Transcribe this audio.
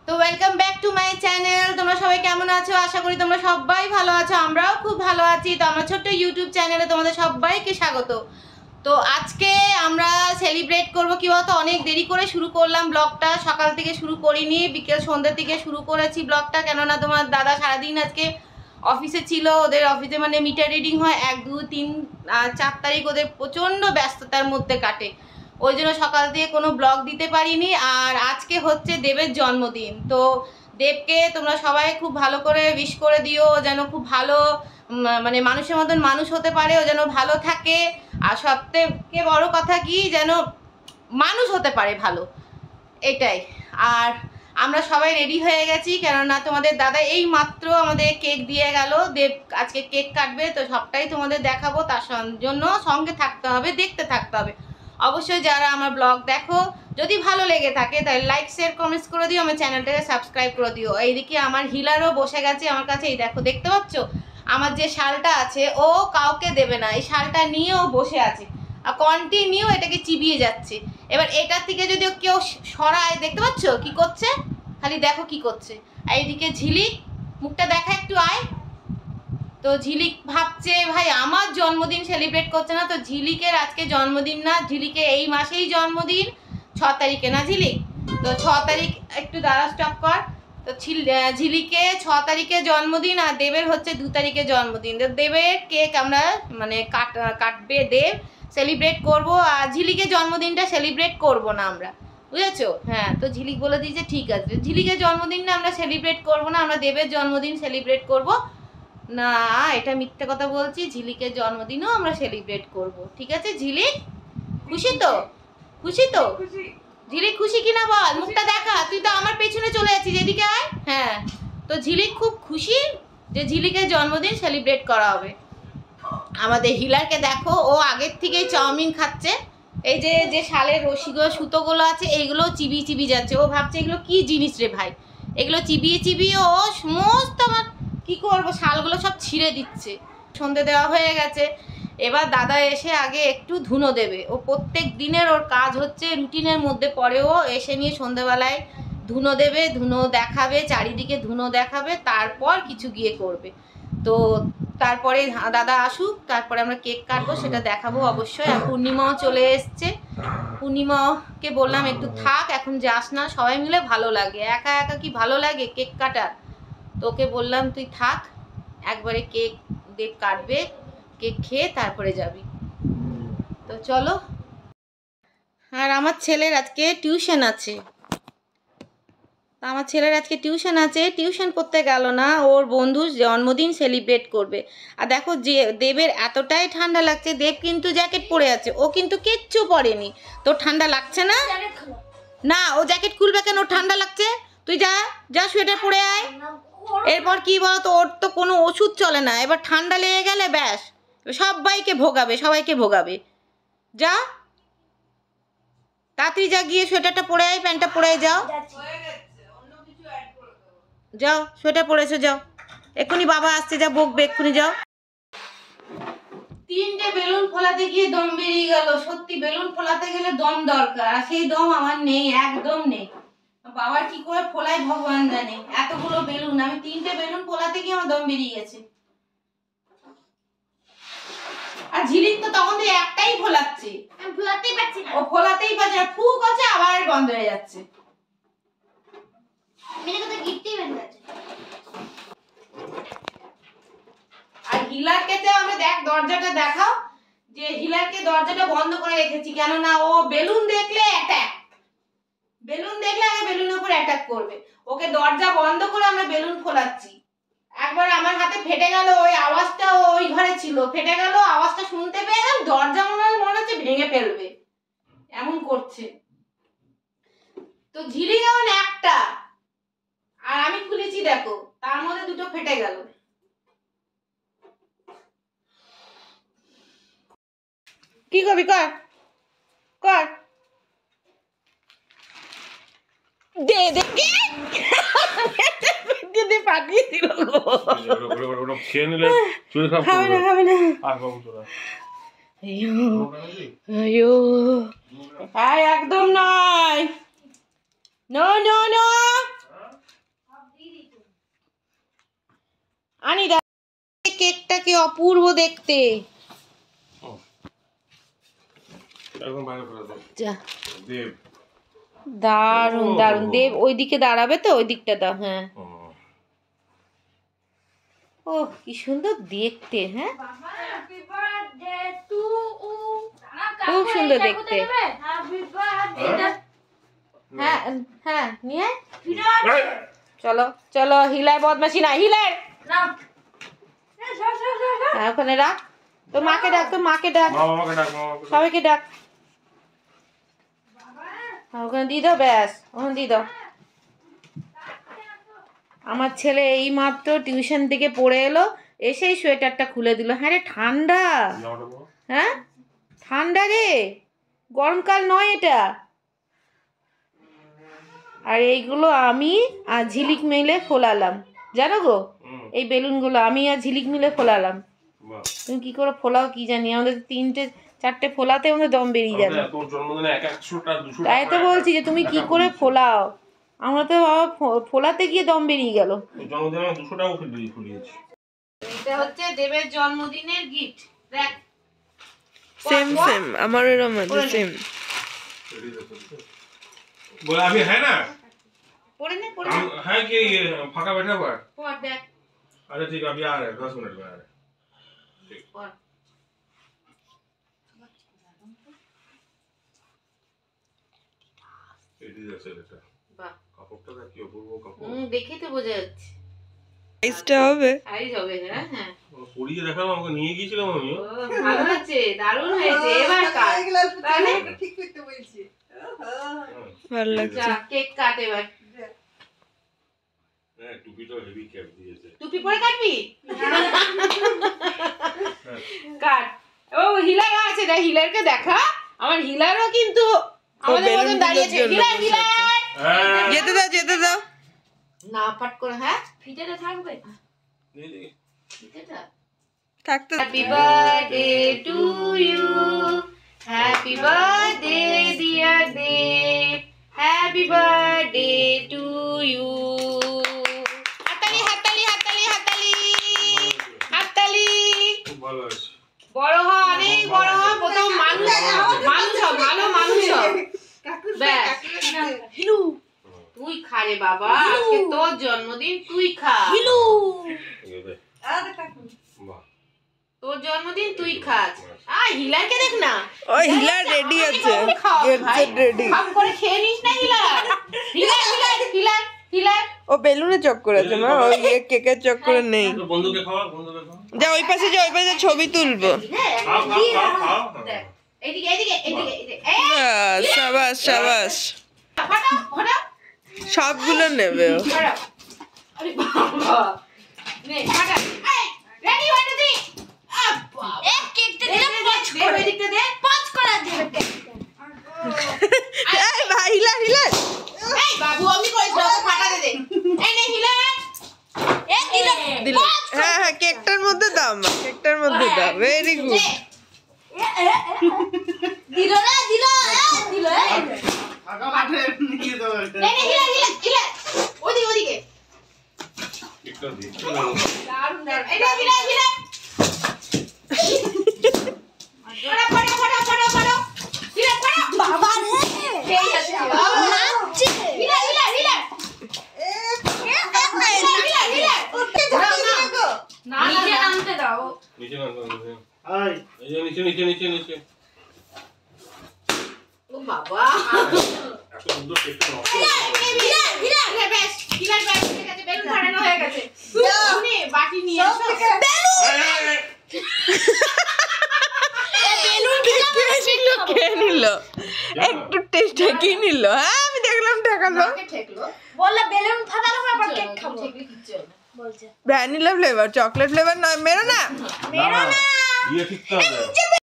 তো welcome back to my channel. তোমরা সবাই কেমন আছো? আশা করি তোমরা সবাই ভালো আছো, আমরাও খুব ভালো আছি। তো আমার ছোট্ট ইউটিউব চ্যানেলে তোমাদের সবাইকে স্বাগত। তো আজকে আমরা সেলিব্রেট করবো কি বলতো, অনেক দেরি করে শুরু করলাম ব্লগটা, সকাল থেকে শুরু করিনি, বিকেল সন্ধ্যের থেকে শুরু করেছি ব্লগটা। কেননা তোমার দাদা সারাদিন আজকে অফিসে ছিল, ওদের অফিসে মানে মিটার রিডিং হয় 1, 2, 3 আর 4 তারিখ, ওদের প্রচণ্ড ব্যস্ততার মধ্যে কাটে, ওই জন্য সকাল দিয়ে কোনো ব্লগ দিতে পারিনি। আর আজকে হচ্ছে দেবের জন্মদিন। তো দেবকে তোমরা সবাই খুব ভালো করে উইশ করে দিও, যেন খুব ভালো মানে মানুষের মতন মানুষ হতে পারে, ও যেন ভালো থাকে। আর সবথেকে বড় কথা কি, যেন মানুষ হতে পারে ভালো, এটাই। আর আমরা সবাই রেডি হয়ে গেছি, কেননা তোমাদের দাদা এই মাত্র আমাদের কেক দিয়ে গেল। দেব আজকে কেক কাটবে, তো সবটাই তোমাদের দেখাবো। তার জন্য সঙ্গে থাকতে হবে, দেখতে থাকতে হবে অবশ্যই। যারা আমার ব্লগ দেখো, যদি ভালো লেগে থাকে তাহলে লাইক শেয়ার কমেন্টস করে দিও, আমার চ্যানেলটাকে সাবস্ক্রাইব করে দিও। এইদিকে আমার হিলারও বসে গেছে আমার কাছে, এই দেখো, দেখতে পাচ্ছ আমার যে শালটা আছে, ও কাউকে দেবে না, এই শালটা নিয়ে ও বসে আছে আর কন্টিনিউ এটাকে চিবিয়ে যাচ্ছে। এবার এটার থেকে যদি কেউ সরায়, দেখতে পাচ্ছ কি করছে, খালি দেখো কি করছে। আর এইদিকে ঝিলিক, মুখটা দেখা একটু, আয়। তো ঝিলিক ভাবছে ভাই আমার জন্মদিন সেলিব্রেট করছে না। তো ঝিলিকের আজকে জন্মদিন না, ঝিলিকের এই মাসেই জন্মদিন, 6 তারিখে না ঝিলিক? তো 6 তারিখ, একটু দাঁড়া, স্টপ কর। তো ঝিলিকে 6 তারিখে জন্মদিন, আর দেবের হচ্ছে 2 তারিখে জন্মদিন। তো দেবের কেক আমরা মানে কাটবে দেব, সেলিব্রেট করব। আর ঝিলিকের জন্মদিনটা সেলিব্রেট করব না আমরা, বুঝেছো? হ্যাঁ, তো ঝিলিক বলে দিয়েছে ঠিক আছে, ঝিলিকের জন্মদিনটা আমরা সেলিব্রেট করব না, আমরা দেবের জন্মদিন সেলিব্রেট করব। না, এটা মিথ্যে কথা বলছি, ঝিলিকের জন্মদিনও আমরা সেলিব্রেট করব, ঠিক আছে? ঝিলিক খুশি তো? খুশি তো? ঝিলিক খুশি কিনা বল, মুখটা দেখা। তুই তো আমার পেছনে চলে যাচ্ছিস, এদিকে আয়। হ্যাঁ, তো ঝিলিক খুব খুশি যে ঝিলিকের জন্মদিন সেলিব্রেট করা হবে। আমাদের হিলারকে দেখো, ও আগের থেকেই চাউমিন খাচ্ছে। এই যে যে শালের রশিগুলো, সুতোগুলো আছে, এইগুলো চিবিয়ে চিবিয়ে যাচ্ছে। ও ভাবছে এগুলো কি জিনিস রে ভাই, এগুলো চিবিয়ে চিবিয়ে ও সমস্ত আমার কি করবো শালগুলো সব ছিঁড়ে দিচ্ছে। সন্ধে দেওয়া হয়ে গেছে, এবার দাদা এসে আগে একটু ধুনো দেবে। ও প্রত্যেক দিনের ওর কাজ হচ্ছে, রুটিনের মধ্যে পড়েও এসে নিয়ে সন্ধেবেলায় ধুনো দেবে, ধুনো দেখাবে, চারিদিকে ধুনো দেখাবে, তারপর কিছু গিয়ে করবে। তো তারপরে দাদা আসুক, তারপরে আমরা কেক কাটবো, সেটা দেখাবো অবশ্যই। আর পূর্ণিমাও চলে এসছে, পূর্ণিমাকে বললাম একটু থাক, এখন যাস না, সবাই মিলে ভালো লাগে, একা একা কি ভালো লাগে কেক কাটার। তোকে বললাম তুই থাক, একবারে কেক দেব কাটবে, কেক খেয়ে তারপরে যাবি। তো চলো। আর আমার ছেলের আজকে টিউশন আছে, আমার ছেলের আজকে টিউশন আছে, টিউশন করতে গেল না, ওর বন্ধুর জন্মদিন সেলিব্রেট করবে। আর দেখো যে দেবের এতটাই ঠান্ডা লাগছে, দেব কিন্তু জ্যাকেট পরে আছে, ও কিন্তু কিচ্ছু পরেনি। তো ঠান্ডা লাগছে না? না, ও জ্যাকেট খুলবে কেন? ঠান্ডা লাগছে, তুই যা, যা সোয়েটার পরে আয়। এরপর কি বলতো, ওর তো কোনো ওষুধ চলে না, এবার ঠান্ডা লেগে গেলে ব্যাস সবাইকে ভোগাবে, সবাইকে ভোগাবে। যা তাড়াতাড়ি যা, গিয়ে সোয়েটারটা পরে আয়, প্যান্টটা পরে আয়, যাও যাও, সোয়েটার পরেছো, যাও, এক্ষুনি বাবা আসছে, যা বকবে, এক্ষুনি যাও। 3টে বেলুন ফোলাতে গিয়ে দম বেরিয়ে গেল। সত্যি বেলুন ফোলাতে গেলে দম দরকার, আর সেই দম আমার নেই, একদম নেই। বাবার কি করে ফোলাই ভগবান জানে, এতগুলো বেলুন, আমি 3টে বেলুন ফোলাতে গিয়ে আমার দম বেরিয়ে গেছে। আর ঝিলিক তো তখন থেকে একটাই ফোলাচ্ছে, আমি ফোলাতেই পারছি না, ও ফোলাতেই পারছে না, ফু করছে আবার বন্ধ হয়ে যাচ্ছে। মেরে কথা গিটতেই বেরিয়ে যাচ্ছে। আর হিলারকে তো আমরা দেখ, দরজাটা দেখাও, যে হিলারকে দরজাটা বন্ধ করে রেখেছি, কেননা ও বেলুন দেখলে অ্যাটাক, বেলুন দেখলে আগে বেলুনের উপর অ্যাটাক করবে। ওকে দরজা বন্ধ করে আমরা বেলুন ফোলাচ্ছি। একবার আমার হাতে ফেটে গেল, ওই আওয়াজটা ওই ঘরে ছিল, ফেটে গেল, আওয়াজটা শুনতে পেয়ে গেলাম, দরজা মনে হচ্ছে ভেঙে ফেলবে, এমন করছে। তো ঝিলি যেমন একটা, আর আমি খুলেছি দেখো, তার মধ্যে দুটো ফেটে গেল। কি করবি, কর কর, দে দে দে, পাঠিয়ে দিল। খেয়ে নিলে চুরি খারাপ হবে না, হবে না। আর বাবু তোরা, আয়ো আয়ো, আয় একদম নয়, নো নো নো, আনি কেকটা কি অপূর্ব দেখতে। দারুন দারুন। দেব ওইদিকে দাঁড়াবে তো, ওই দিকটা দাও। হ্যাঁ ও কি সুন্দর দেখতে। হ্যাঁ খুব সুন্দর দেখতে। হ্যাঁ হ্যাঁ নিয়ে চলো চলো। হিলার বদমাশি না, হিলার হ্যাঁ ওখানে রাখ। তোর মাকে ডাক, তোর মাকে ডাক, সবাইকে ডাক। ওখানে দিয়ে দাও, ব্যাস ওখানে দিয়ে দাও। আমার ছেলে এই মাত্র টিউশন থেকে পড়ে এলো, এসেই সোয়েটারটা খুলে দিল। হ্যাঁ রে ঠান্ডা, হ্যাঁ ঠান্ডা রে, গরমকাল নয় এটা। আর এইগুলো আমি আর ঝিলিক মিলে ফোলালাম, জানো গো। এই বেলুনগুলো আমি আর ঝিলিক মিলে ফোলালাম। তুমি কি করে ফোলাও কি জানি, আমাদের 3-4টে ফোলাতে আমাদের দম বেরিয়ে যাবে। তাই তো বলছি যে তুমি কি করে ফোলাও, আমরা তো বাবা ফোলাতে গিয়ে দম বেরিয়ে গেল। এটা হচ্ছে দেবের জন্মদিনের গিফট। দেখ सेम सेम আমার এরকম আছে সেম। बोला अभी है ना, পড়ে নে পড়ে हम है कि फाका बैठा हुआ है। পড় देख। अच्छा ठीक है, अभी आ रहे हैं, 10 मिनट में आ रहे हैं। ठीक পড়। এটি আছে এটা। বাহ কাপড়টা দেখ কি অপূর্ব কাপড়। দেখে তো বোঝা যাচ্ছে সাইজটা হবে, সাইজ হবে। হ্যাঁ হ্যাঁ পরিয়ে দেখালাম, আমাকে নিয়ে গিয়েছিলাম আমি। ভালো হয়েছে, দারুণ হয়েছে। এবার কাট, তাহলে ঠিক করতে বলছি। ভালো লাগছে। যা কেক কাট এবার। হ্যাঁ টুপিটা হেভি ক্যাপ দিয়েছে। টুপি পরে কাটবি? কাট। ও হিলার আছে, দেখ হিলারকে দেখা। আমার হিলারও কিন্তু আমাদের মতন দাঁড়িয়েছে। হিলার হিলার যেতে দাও যেতে দাও। না পাট করে। হ্যাঁ ফিতেটা থাকবে, দেখি ফিতেটা। থাকতে happy birthday to you, happy birthday dear Dev, happy birthday to you. হাততালি হাততালি হাততালি হাততালি হাততালি। খুব ভালো আছে। বড় হ, অনেক বড় হ। প্রথম মানুষ মানুষ হ, ভালো মানুষ হ। ব্যাস হিলু তুই খা রে বাবা, আজকে তোর জন্মদিন, তুই খা। হিলু বাহ তোর জন্মদিন তুই খাস। হিলারকে দেখ না, ও হিলার রেডি আছে, গেট সেট রেডি। খাপ করে খেয়ে নিস না হিলার। হিলার হিলার হিলার হিলার। ও বেলুনে চক করেছে না, ওই কেকের চক করে নেই। বন্ধুকে খাওয়া, বন্ধুকে খাওয়া। যা ওই পাশে, যা ওই পাশে ছবি তুলবো। খাও খাও খাও খাও। দেখ এইদিকে এইদিকে এইদিকে এইদিকে। শাবাশ শাবাশ, হটাও হটাও সবগুলো নেবে ও। হটাও। আরে বাবা নে হটা। এই রেডি 1 2 3। আব্বা এক কেকটা দে, পাঁচ করে এইদিকটা দে, পাঁচ করে দে। এই ভাই হিলার হিলার, এই বাবু আমি কইছ ওকে ফাটা দে দে। এই নে হিলার। এই হিলার দিল। হ্যাঁ হ্যাঁ কেকটার মধ্যে দাও মা, কেকটার মধ্যে দাও। Very good. দিল না দিল দিল। আগা মাঠে নিয়ে দাও। এই নে হিলার হিলার হিলার। ওদিকে ওদিকে। একটা দিচ্ছ দারুণ দারুণ। এই নে হিলার হিলার। পড়া পড়া পড়া পড়া পড়া। হিলার পড়া। বাবা রে এই আছে নাচছে। হিলার হিলার হিলার। হিলার হিলার। ওকে যাও না গো। না নিচে নামতে দাও। নিচে না আই এই যে নিচে নিচে নিচে নিচে। ও বাবা এত সুন্দর কেকটা নষ্ট হিলার হিলার হিলার বেশ হিলার বেশ ঠিক আছে, বেলুন ফাটানো হয়ে গেছে। শুনি বাটি নিয়ে এসো। বেলুন কে নিল একটু টেস্ট কি নিল? হ্যাঁ আমি দেখলাম ঠেকালো। ঠেকলো বললে বেলুন ফাটানো আবার কেক খাবো। ঠেকলে কিচ্ছু হবে না বলছে। ভ্যানিলা ফ্লেভার, চকলেট ফ্লেভার নয়, মেরো না। না না ইয়ে ঠিক হবে।